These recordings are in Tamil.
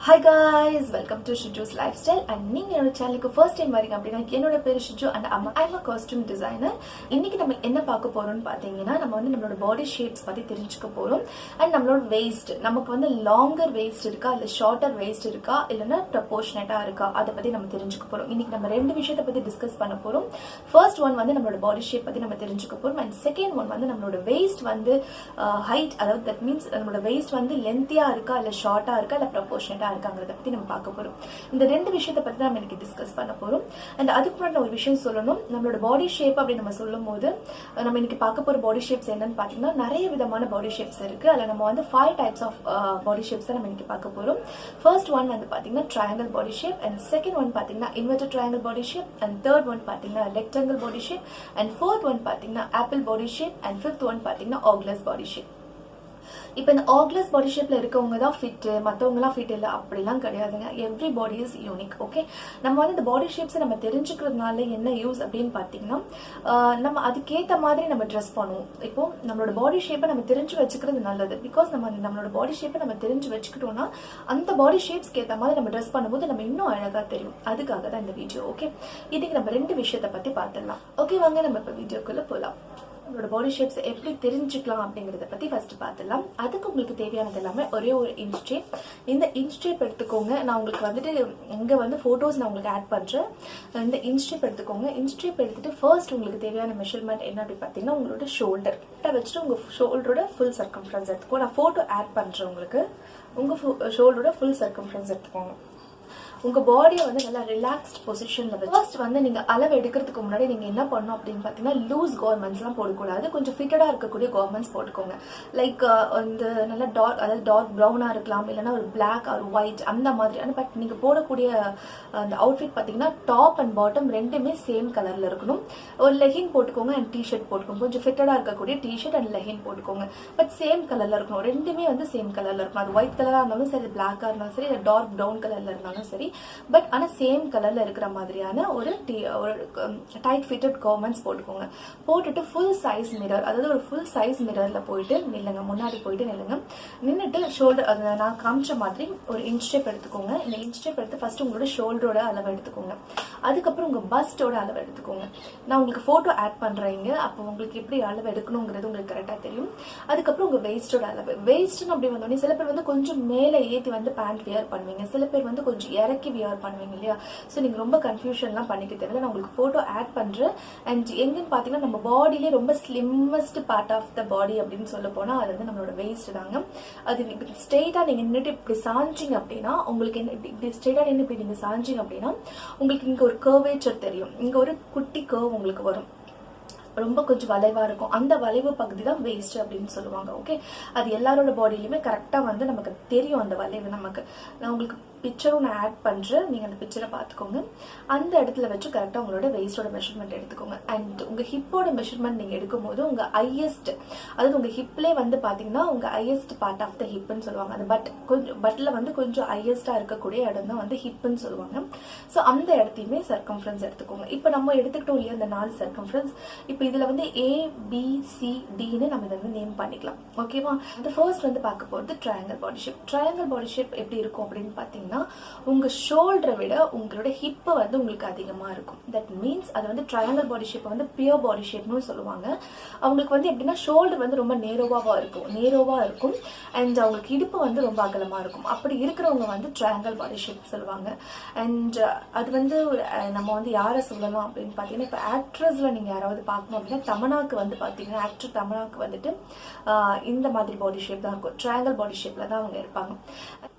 Hi guys, welcome to Shiju's Lifestyle and நீங்க என்னோட சேனலுக்கு ஃபர்ஸ்ட் டைம் வரீங்க அப்படின்னா என்னோட பேர் Shiju and I'm a costume designer. இன்னைக்கு நம்ம என்ன பார்க்க போறோம்னு பாத்தீங்கன்னா நம்ம வந்து நம்மளோட பாடி ஷேப்ஸ் பத்தி தெரிஞ்சுக்க போறோம் and நம்மளோட waist நமக்கு வந்து லாங்கர் waist இருக்கா இல்ல ஷார்ட்டர் waist இருக்கா இல்லனா ப்ரொபோர்ஷனேட்டா இருக்கா அத பத்தி நம்ம தெரிஞ்சுக்க போறோம். இன்னைக்கு நம்ம ரெண்டு விஷயத்தை பத்தி டிஸ்கஸ் பண்ண போறோம். ஃபர்ஸ்ட் ஒன் வந்து நம்மளோட பாடி ஷேப் பத்தி நம்ம தெரிஞ்சுக்க போறோம் and செகண்ட் ஒன் வந்து நம்மளோட waist வந்து ஹைட் அதாவது that means நம்மளோட waist வந்து லென்த்தியா இருக்கா இல்ல ஷார்ட்டா இருக்கா இல்ல ப்ரொபோர்ஷனேட்டா இருக்காங்கறத பத்தி நம்ம பார்க்க போறோம். இந்த ரெண்டு விஷயத்தை பத்தி நம்ம இன்னைக்கு டிஸ்கஸ் பண்ண போறோம். and அதுக்கு முன்னாடி ஒரு விஷயம் சொல்லணும். நம்மளோட பாடி ஷேப் அப்படி நம்ம சொல்லும்போது நம்ம இன்னைக்கு பார்க்க போற பாடி ஷேப்ஸ் என்னன்னு பாத்தீங்கன்னா நிறைய விதமான பாடி ஷேப்ஸ் இருக்கு. அதுல நம்ம வந்து 5 டைப்ஸ் ஆஃப் பாடி ஷேப்ஸ் நம்ம இன்னைக்கு பார்க்க போறோம். ஃபர்ஸ்ட் ஒன் வந்து பாத்தீங்கன்னா triangle body shape and second one பாத்தீங்கன்னா inverted triangle body shape and third one பாத்தீங்கன்னா rectangle body shape and fourth one பாத்தீங்கன்னா apple body shape and fifth one பாத்தீங்கன்னா ஆர்க்லெஸ் பாடி ஷேப். இப்போ இந்த ஆர்க்லெஸ் பாடி ஷேப்ல இருக்கவங்க தான் ஃபிட், மற்றவங்க எல்லாம் ஃபிட் இல்லை அப்படிலாம் கிடையாதுங்க. Every body is unique. Okay, நம்ம வந்து இந்த பாடி ஷேப்ஸை நம்ம தெரிஞ்சுக்கிறதுனால என்ன யூஸ் அப்படின்னு பார்த்தீங்கன்னா நம்ம அதுக்கேற்ற மாதிரி நம்ம ட்ரெஸ் பண்ணுவோம். இப்போ நம்மளோட பாடி ஷேப்பை நம்ம தெரிஞ்சு வச்சுக்கிறது நல்லது. பிகாஸ் நம்மளோட பாடி ஷேப்பை நம்ம தெரிஞ்சு வச்சுக்கிட்டோம்னா அந்த பாடி ஷேப்ஸ்க்கு ஏற்ற மாதிரி நம்ம ட்ரெஸ் பண்ணும்போது நம்ம இன்னும் அழகா தெரியும். அதுக்காக தான் இந்த வீடியோ. ஓகே, இதுக்கு நம்ம ரெண்டு விஷயத்தை பத்தி பார்த்துடலாம். ஓகே, வாங்க நம்ம இப்போ வீடியோக்குள்ள போகலாம். நம்மளோட பாடி ஷேப்ஸ் எப்படி தெரிஞ்சுக்கலாம் அப்படிங்கறத பத்தி ஃபர்ஸ்ட் பார்த்துலாம். அதுக்கு உங்களுக்கு தேவையானது எல்லாமே ஒரே ஒரு இன்ச் டேப். இந்த இன்ச் டேப் எடுத்துக்கோங்க. நான் உங்களுக்கு வந்துட்டு இங்க வந்து போட்டோஸ் நான் உங்களுக்கு ஆட் பண்றேன். இந்த இன்ச் டேப் எடுத்துக்கோங்க. இன்ச் டேப் எடுத்துட்டு ஃபர்ஸ்ட் உங்களுக்கு தேவையான மெஷர்மெண்ட் என்ன அப்படி பார்த்தீங்கன்னா உங்களோட ஷோல்டர் வச்சுட்டு உங்க ஷோல்டரோட ஃபுல் சர்க்கம்ஃபரன்ஸ் எடுத்துக்கோ. நான் போட்டோ ஆட் பண்றேன் உங்களுக்கு. உங்க ஷோல்டரோட ஃபுல் சர்க்கம்ஃபரன்ஸ் எடுத்துக்கோங்க. உங்க பாடியை வந்து நல்லா ரிலாக்ஸ்ட் பொசிஷன்ல வச்சு ஃபர்ஸ்ட் வந்து நீங்க அளவு எடுக்கிறதுக்கு முன்னாடி நீங்க என்ன பண்ணணும் அப்படின்னு பாத்தீங்கன்னா லூஸ் கார்மெண்ட்ஸ் எல்லாம் போடக்கூடாது. கொஞ்சம் ஃபிட்டடா இருக்கக்கூடிய கார்மெண்ட்ஸ் போட்டுக்கோங்க. லைக் இந்த நல்லா டார்க் அதாவது டார்க் ப்ரௌனா இருக்கலாம், இல்லைன்னா ஒரு பிளாக் ஆர் ஒயிட் அந்த மாதிரி. பட் நீங்க போடக்கூடிய அந்த அவுட்ஃபிட் பாத்தீங்கன்னா டாப் அண்ட் பாட்டம் ரெண்டுமே சேம் கலர்ல இருக்கணும். ஒரு லெகின் போட்டுக்கோங்க அண்ட் டிஷர்ட் போட்டுக்கோங்க. கொஞ்சம் ஃபிட்டடா இருக்கக்கூடிய டிஷர்ட் அண்ட் லெகின் போட்டுக்கோங்க. பட் சேம் கலர்ல இருக்கணும். ரெண்டுமே வந்து சேம் கலர்ல இருக்கணும். அது ஒயிட் கலரா இருந்தாலும் சரி, பிளாக்கா இருந்தாலும் சரி, இல்லை டார்க் ப்ரௌன் கலர்ல இருந்தாலும் சரி, பட் ஆனா சேம் கலர்ல இருக்கிற மாதிரியான ஒரு டைட் ஃபிட்டட் கார்மெண்ட்ஸ் போட்டுக்கோங்க. போட்டுட்டு ஃபுல் சைஸ் மிரர், அதாவது ஒரு ஃபுல் சைஸ் மிரர்ல போயிட்டு நில்லுங்க. முன்னாடி போயிட்டு நில்லுங்க. நின்றுட்டு ஷோல்டர் நான் காமிச்ச மாதிரி ஒரு இன்ச் டேப் எடுத்துக்கோங்க. இந்த இன்ச் டேப் எடுத்து ஃபர்ஸ்ட் உங்களோட ஷோல்டரோட அளவு எடுத்துக்கோங்க. அதுக்கப்புறம் உங்க பஸ்டோட அளவு எடுத்துக்கோங்க. நான் உங்களுக்கு போட்டோ ஆட் பண்றேங்க. அப்போ உங்களுக்கு எப்படி அளவு எடுக்கணுங்கிறது உங்களுக்கு கரெக்டா தெரியும். அதுக்கப்புறம் உங்க வெயிஸ்டோட அளவு. வெயிஸ்ட்னு அப்படி வந்தோடனே சில பேர் வந்து கொஞ்சம் மேலே ஏற்றி வந்து பேண்ட் வியர் பண்ணுவீங்க, சில பேர் வந்து கொஞ்சம் இறக்கி வியர் பண்ணுவீங்க இல்லையா? ஸோ நீங்க ரொம்ப கன்ஃபியூஷன்லாம் பண்ணிக்க தேவையில்லை. நான் உங்களுக்கு போட்டோ ஆட் பண்றேன். அண்ட் எங்கன்னு பாத்தீங்கன்னா நம்ம பாடியிலே ரொம்ப ஸ்லிம்மஸ்ட் பார்ட் ஆஃப் த பாடி அப்படின்னு சொல்ல போனா அது வந்து நம்மளோட வெயிஸ்ட் தாங்க. அது ஸ்ட்ரெயிட்டா நீங்க நின்றுட்டு இப்படி சாஞ்சிங்க அப்படின்னா உங்களுக்கு என்ன, இப்படி ஸ்ட்ரெயிட்டா நின்று இப்படி நீங்க சாஞ்சிங்க அப்படின்னா உங்களுக்கு இங்க ஒரு கர்வேச்சர் தெரியும். இங்க ஒரு குட்டி கர்வ் உங்களுக்கு வரும். ரொம்ப கொஞ்சம் வளைவா இருக்கும். அந்த வளைவு பகுதி தான் வேஸ்ட் அப்படின்னு சொல்லுவாங்க. ஓகே, அது எல்லாரோட பாடியிலுமே கரெக்டா வந்து நமக்கு தெரியும் அந்த வளைவு நமக்கு. நான் உங்களுக்கு பிக்சரும் நான் ஆட் பண்றேன். நீங்க அந்த பிக்சரை பார்த்துக்கோங்க. அந்த இடத்துல வச்சு கரெக்டா உங்களோட வெயிஸ்டோட மெஷர்மெண்ட் எடுத்துக்கோங்க. அண்ட் உங்க ஹிப்போட மெஷர்மெண்ட் நீங்க எடுக்கும்போது உங்க ஹையஸ்ட், அதாவது உங்க ஹிப்லே வந்து பாத்தீங்கன்னா உங்க ஹையஸ்ட் பார்ட் ஆஃப் த ஹிப்னு சொல்லுவாங்க. அந்த பட்ல வந்து கொஞ்சம் ஹையஸ்டா இருக்கக்கூடிய இடம் தான் வந்து ஹிப்னு சொல்லுவாங்க. ஸோ அந்த இடத்தையுமே சர்க்கம்ஃபரன்ஸ் எடுத்துக்கோங்க. இப்போ நம்ம எடுத்துக்கிட்டோம் இல்லையா அந்த 4 சர்க்கம்ஃபரன்ஸ். இப்போ இதுல வந்து ABCDன்னு நம்ம இதை வந்து நேம் பண்ணிக்கலாம். ஓகேவா? அந்த ஃபர்ஸ்ட் வந்து பார்க்க போறது triangle body shape. Triangle body shape எப்படி இருக்கும் அப்படின்னு பாத்தீங்கன்னா உங்க ஷோல்டரை விட உங்களோட ஹிப் வந்து உங்களுக்கு அதிகமா இருக்கும். தட் மீன்ஸ் அது வந்து ட்ரையாங்கிள் பாடி ஷேப் வந்து பியூர் பாடி ஷேப்னு சொல்லுவாங்க. அவங்களுக்கு வந்து எப்படின்னா ஷோல்டர் வந்து ரொம்ப நேரோவா இருக்கும் அண்ட் அவங்களுக்கு இடுப்பு வந்து ரொம்ப அகலமா இருக்கும். அப்படி இருக்கிறவங்க வந்து ட்ரையாங்கிள் பாடி ஷேப் சொல்லுவாங்க. அண்ட் அது வந்து நம்ம வந்து யாரை சொல்லலாம் அப்படின்னு பாத்தீங்கன்னா இப்போ ஆக்ட்ரஸ்ல நீங்க யாராவது பார்க்கணும் அப்படின்னா தமனாக்கு வந்து பாத்தீங்கன்னா ஆக்டர் தமனாக்கு வந்துட்டு இந்த மாதிரி பாடி ஷேப் தான் இருக்கும். ட்ரையாங்கிள் பாடி ஷேப்ல தான் அவங்க இருப்பாங்க.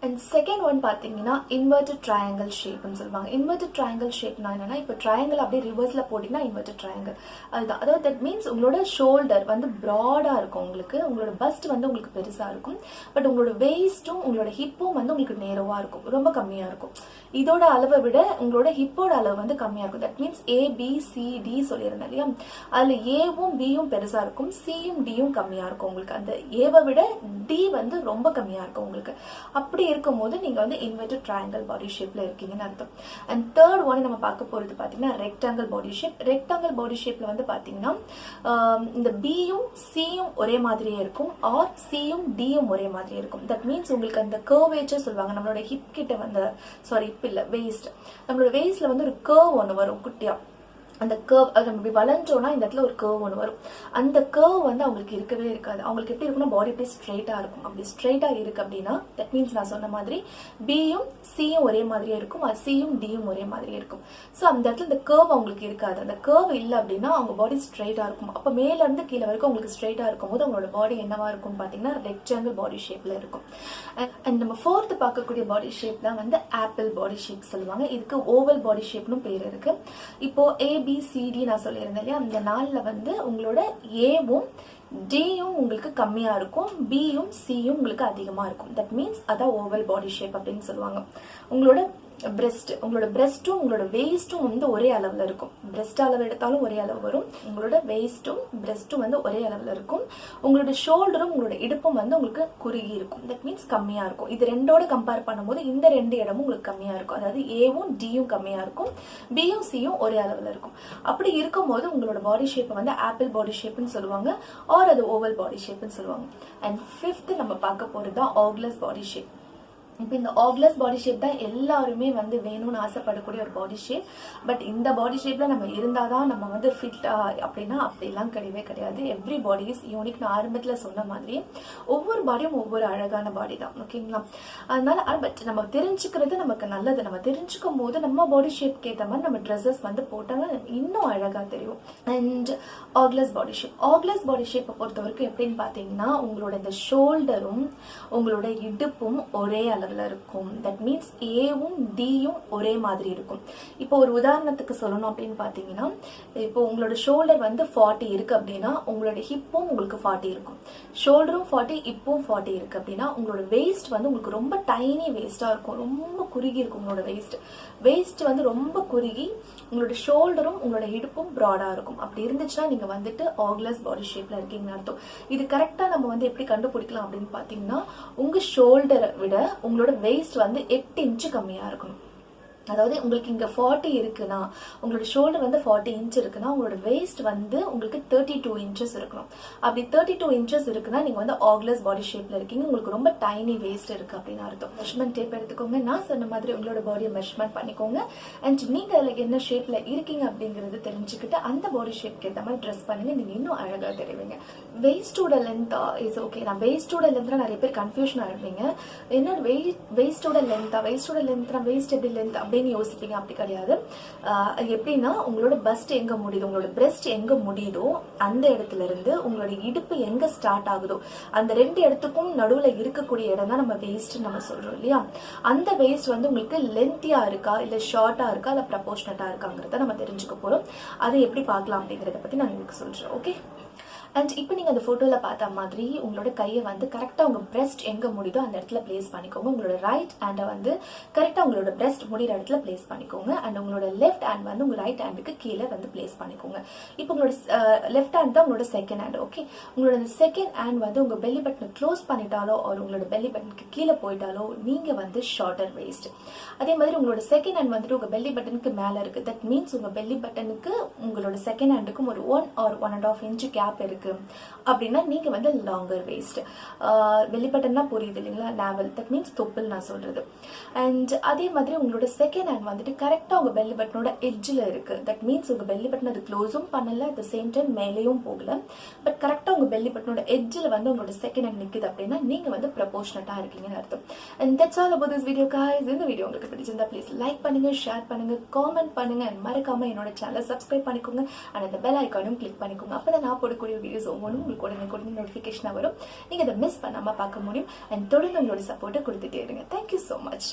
அண்ட் செகண்ட் ஒன் பாத்தீங்கன்னா இன்வெர்டட் ட்ரையாங்கிள் ஷேப்னு சொல்லுவாங்க. இன்வெர்டட் ட்ரையாங்கிள் ஷேப்னா என்னன்னா இப்போ ட்ரையாங்கிள் அப்படியே ரிவர்ஸ்ல போட்டீங்கன்னா இன்வெர்டட் ட்ரையாங்கிள் அதுதான். அதாவது தட் மீன்ஸ் உங்களோட ஷோல்டர் வந்து ப்ராடா இருக்கும், உங்களுக்கு உங்களோட பஸ்ட் வந்து உங்களுக்கு பெருசா இருக்கும். பட் உங்களோட வெயிஸ்டும் உங்களோட ஹிப்பும் வந்து உங்களுக்கு நேரோவா இருக்கும், ரொம்ப கம்மியா இருக்கும். இதோட அளவை விட உங்களோட ஹிப்போட அளவு வந்து கம்மியா இருக்கும். தட் மீன்ஸ் ABCD சொல்லியிருந்தேன் இல்லையா? அதுல ஏவும் பியும் பெருசா இருக்கும், சியும் டியும் கம்மியா இருக்கும். உங்களுக்கு அந்த ஏவை விட டி வந்து ரொம்ப கம்மியா இருக்கும் உங்களுக்கு. அப்படி இருக்கும்போது நீங்க வந்து வந்துட்டு ட்ரையாங்கிள் பாடி ஷேப்ல இருக்கீங்கன்னு அர்த்தம். அண்ட் தேர்ட் ஒன் நம்ம பார்க்க போறது பாத்தீங்கன்னா ரெக்டாங்கிள் பாடி ஷேப். ரெக்டாங்கிள் பாடி ஷேப்ல வந்து பாத்தீங்கன்னா இந்த பியும் சியும் ஒரே மாதிரியே இருக்கும், ஆர் சியும் டியும் ஒரே மாதிரியே இருக்கும். தட் மீன்ஸ் உங்களுக்கு அந்த கர்வேச்சர் சொல்லுவாங்க. நம்மளோட ஹிப் கிட்ட வந்து ஹிப் இல்ல வெயிஸ்ட், நம்மளோட வெயிஸ்ட்ல வந்து ஒரு கர்வ் ஒன்று வரும் குட்டியா. அந்த கர்வ் அது நம்ம இப்படி வளைஞ்சோம்னா இந்த இடத்துல ஒரு கர்வ் ஒன்று வரும். அந்த கர்வ் வந்து அவங்களுக்கு இருக்கவே இருக்காது. அவங்களுக்கு எப்படி இருக்குன்னா பாடி அப்படியே ஸ்ட்ரெயிட்டா இருக்கும். அப்படி ஸ்ட்ரெயிட்டா இருக்கு அப்படின்னா தட் மீன்ஸ் நான் சொன்ன மாதிரி பியும் சியும் ஒரே மாதிரியே இருக்கும், சியும் டியும் ஒரே மாதிரியே இருக்கும். ஸோ அந்த இடத்துல இந்த கர்வ் அவங்களுக்கு இருக்காது. அந்த கர்வ் இல்லை அப்படின்னா அவங்க பாடி ஸ்ட்ரெயிட்டா இருக்கும். அப்போ மேல இருந்து கீழே வரைக்கும் அவங்களுக்கு ஸ்ட்ரெயிட்டா இருக்கும் போது அவங்களோட பாடி என்னவா இருக்கும்னு பாத்தீங்கன்னா ரெக்டாங்கிள் பாடி ஷேப்ல இருக்கும். அண்ட் நம்ம ஃபோர்த் பார்க்கக்கூடிய பாடி ஷேப் தான் வந்து ஆப்பிள் பாடி ஷேப் சொல்லுவாங்க. இதுக்கு ஓவல் பாடி ஷேப்னு பேர் இருக்கு. இப்போ ABCD நான் சொல்லியிருந்தேன் இல்லையா, அந்த நாள்ல வந்து உங்களோட ஏவும் டியும் உங்களுக்கு கம்மியா இருக்கும், பியும் சியும் உங்களுக்கு அதிகமா இருக்கும். தட் மீன்ஸ் அதான் ஓவல் பாடி ஷேப் அப்படின்னு சொல்லுவாங்க. உங்களோட உங்களோட பிரெஸ்டும் உங்களோட வெயிஸ்டும் வந்து ஒரே அளவுல இருக்கும். பிரெஸ்ட் அளவு எடுத்தாலும் ஒரே அளவு வரும். உங்களோட வெயிஸ்டும் பிரெஸ்டும் வந்து ஒரே அளவுல இருக்கும். உங்களோட ஷோல்டரும் உங்களோட இடுப்பும் வந்து உங்களுக்கு குறுகி இருக்கும். தட் மீன்ஸ் கம்மியா இருக்கும். இது ரெண்டோட கம்பேர் பண்ணும்போது இந்த ரெண்டு இடமும் உங்களுக்கு கம்மியா இருக்கும். அதாவது ஏவும் டியும் கம்மியா இருக்கும், பியும் சியும் ஒரே அளவுல இருக்கும். அப்படி இருக்கும்போது உங்களோட பாடி ஷேப்பை வந்து ஆப்பிள் பாடி ஷேப்னு சொல்லுவாங்க, ஆர் அது ஓவல் பாடி ஷேப்னு சொல்லுவாங்க. அண்ட் ஃபிஃப்த் நம்ம பார்க்க போறது தான் ஆர்க்லெஸ் பாடி ஷேப். இப்போ இந்த ஆர்க்லெஸ் பாடி ஷேப் தான் எல்லாருமே வந்து வேணும்னு ஆசைப்படக்கூடிய ஒரு பாடி ஷேப். பட் இந்த பாடி ஷேப்ல நம்ம இருந்தாதான் நம்ம வந்து ஃபிட் அப்படின்னா அப்படிலாம் கிடையவே கிடையாது. Every body is unique. நான் ஆரம்பத்துல சொன்ன மாதிரி ஒவ்வொரு பாடியும் ஒவ்வொரு அழகான பாடி தான், ஓகேங்களா? அதனால பட் நம்ம தெரிஞ்சுக்கிறது நமக்கு நல்லது. நம்ம தெரிஞ்சுக்கும் போது நம்ம பாடி ஷேப்க்கு ஏற்ற மாதிரி நம்ம ட்ரெஸ்ஸஸ் வந்து போட்டாங்க இன்னும் அழகா தெரியும். அண்ட் ஆர்க்லெஸ் பாடி ஷேப், ஆர்க்லெஸ் பாடி ஷேப்பை பொறுத்த வரைக்கும் எப்படின்னு பாத்தீங்கன்னா உங்களோட இந்த ஷோல்டரும் உங்களோட இடுப்பும் ஒரே அளவு இருக்கும். தட் மீன்ஸ் ஏவும் டியும் ஒரே மாதிரி இருக்கும். இப்போ ஒரு உதாரணத்துக்கு சொல்லணும் அப்படின்னு பாத்தீங்கன்னா, இப்போ உங்களோட ஷோல்டர் வந்து 40 இருக்கு அப்படின்னா உங்களோட ஹிப்பும் உங்களுக்கு 40 இருக்கும். ஷோல்டரும் 40 ஹிப்பும் 40 இருக்கு அப்படின்னா உங்களோட வெயிஸ்ட் வந்து உங்களுக்கு ரொம்ப டைனி வெயிஸ்டா இருக்கும், ரொம்ப குறுகி இருக்கும். உங்களோட வெயிஸ்ட் வந்து ரொம்ப குறுகி உங்களோட ஷோல்டரும் உங்களோட இடுப்பும் ப்ராடா இருக்கும். அப்படி இருந்துச்சுன்னா நீங்க வந்துட்டு ஆர்க்லெஸ் பாடி ஷேப்ல இருக்கீங்கன்னு அர்த்தம். இது கரெக்டா நம்ம வந்து எப்படி கண்டுபிடிக்கலாம் அப்படின்னு பாத்தீங்கன்னா உங்க ஷோல்டரை விட உங்களோட வெயிஸ்ட் வந்து 8 இன்ச்சு கம்மியா இருக்கணும். அதாவது உங்களுக்கு இங்க 40 இருக்குன்னா உங்களோட ஷோல்டர் வந்து 40 இன்ச் இருக்குன்னா உங்களோட வெயிஸ்ட் வந்து உங்களுக்கு 32 இன்ச்சஸ் இருக்கணும். அப்படி 32 இன்ச்சஸ் இருக்குன்னா நீங்க வந்து ஆர்க்லெஸ் பாடி ஷேப்ல இருக்கீங்க, உங்களுக்கு ரொம்ப டைனி வெயிஸ்ட் இருக்கு அப்படின்னு அர்த்தம். மெஷர்மெண்ட் டேப் எடுத்துக்கோங்க. நான் சொன்ன மாதிரி உங்களோட பாடியை மெஷர்மெண்ட் பண்ணிக்கோங்க. அண்ட் நீங்க அதுல என்ன ஷேப்ல இருக்கீங்க அப்படிங்கறது தெரிஞ்சுக்கிட்டு அந்த பாடி ஷேப்க்கு ஏற்ற மாதிரி ட்ரெஸ் பண்ணுங்க, நீங்க இன்னும் அழகா தெரிவிங்க. வெயிஸ்டோட லென்த் இஸ் ஓகே. நான் வெயிஸ்டோட லென்த்ல நிறைய பேர் கன்ஃபியூஷன் ஆயிடுவீங்க. என்ன வெயிஸ்டோட லென்த்தா, வெயிஸ்டோட லென்த்னா வெயிஸ்ட் எப்படி லென்த் அப்படின்னு யோசிப்பீங்க. அப்படி கிடையாது. எப்படின்னா உங்களோட பஸ்ட் எங்க முடியுதோ, உங்களோட பிரெஸ்ட் எங்க முடியுதோ அந்த இடத்துல இருந்து உங்களோட இடுப்பு எங்க ஸ்டார்ட் ஆகுதோ அந்த ரெண்டு இடத்துக்கும் நடுவுல இருக்கக்கூடிய இடம் தான் நம்ம வெயிஸ்ட் நம்ம சொல்றோம் இல்லையா. அந்த வெயிஸ்ட் வந்து உங்களுக்கு லென்த்தியா இருக்கா இல்ல ஷார்ட்டா இருக்கா இல்ல ப்ரப்போர்ஷனட்டா இருக்காங்கிறத நம்ம தெரிஞ்சுக்க போறோம். அதை எப்படி பார்க்கலாம் அப்படிங்கறத பத்தி நான் உங்களுக்கு சொல்றேன். ஓகே. அண்ட் இப்போ நீங்க அந்த போட்டோல பார்த்த மாதிரி உங்களோட கையை வந்து கரெக்டா உங்க பிரெஸ்ட் எங்க முடியுதோ அந்த இடத்துல பிளேஸ் பண்ணிக்கோங்க. உங்களோட ரைட் ஹேண்டை வந்து கரெக்டா உங்களோட பிரெஸ்ட் முடிகிற இடத்துல பிளேஸ் பண்ணிக்கோங்க. அண்ட் உங்களோட லெஃப்ட் ஹேண்ட் வந்து உங்க ரைட் ஹேண்டுக்கு கீழே வந்து பிளேஸ் பண்ணிக்கோங்க. இப்போ உங்களோட லெஃப்ட் ஹேண்ட் தான் உங்களோட செகண்ட் ஹேண்ட். ஓகே. உங்களோட செகண்ட் ஹேண்ட் வந்து உங்க பெல்லி பட்டனை க்ளோஸ் பண்ணிட்டாலோ ஒரு உங்களோட பெல்லி பட்டனுக்கு கீழே போயிட்டாலோ நீங்க வந்து ஷார்ட்டர் வெயிஸ்ட். அதே மாதிரி உங்களோட செகண்ட் ஹேண்ட் வந்துட்டு உங்க பெல்லி பட்டனுக்கு மேல இருக்கு. தட் மீன்ஸ் உங்க பெல்லி பட்டனுக்கு உங்களோட செகண்ட் ஹேண்டுக்கும் ஒரு 1 or 1.5 inch கேப் இருக்கு அப்படின்னா நீங்க வந்து லாங்கர் வெயிஸ்ட். வெளிப்பட்டன்னா புரியுது இல்லைங்களா, நாவல். தட் மீன்ஸ் தொப்புள் நான் சொல்றது. அண்ட் அதே மாதிரி உங்களோட செகண்ட் ஹேண்ட் வந்துட்டு கரெக்டா உங்க பெல்லி பட்டனோட எட்ஜ்ல இருக்கு. தட் மீன்ஸ் உங்க பெல்லி பட்டன் அது க்ளோஸும் பண்ணல, அட் த சேம் டைம் மேலேயும் போகல. பட் கரெக்டா உங்க பெல்லி பட்டனோட எட்ஜ்ல வந்து உங்களோட செகண்ட் ஹேண்ட் நிக்குது அப்படின்னா நீங்க வந்து ப்ரப்போர்ஷனட்டா இருக்கீங்கன்னு அர்த்தம். And that's all about this video guys. இந்த வீடியோ உங்களுக்கு பிடிச்சிருந்தா ப்ளீஸ் லைக் பண்ணுங்க, ஷேர் பண்ணுங்க, காமெண்ட் பண்ணுங்க. அண்ட் மறக்காம என்னோட சேனலை சப்ஸ்கிரைப் பண்ணிக்கோங்க. அண்ட் அந்த பெல் ஐக்கானும் கிளிக் பண்ணிக்கோங்க. அப்பதான் நான் போடக்கூடிய வீடியோஸ் ஒவ்வொன்றும் உங்களுக்கு உடனே நோட்டிபிகேஷன் வரும். நீங்க அதை மிஸ் பண்ணாம பார்க்க முடியும். அண்ட் தொடர்ந்து உங்களோட சப்போர்ட்டை கொடுத்துட்டே இருங்க. Thank you so much.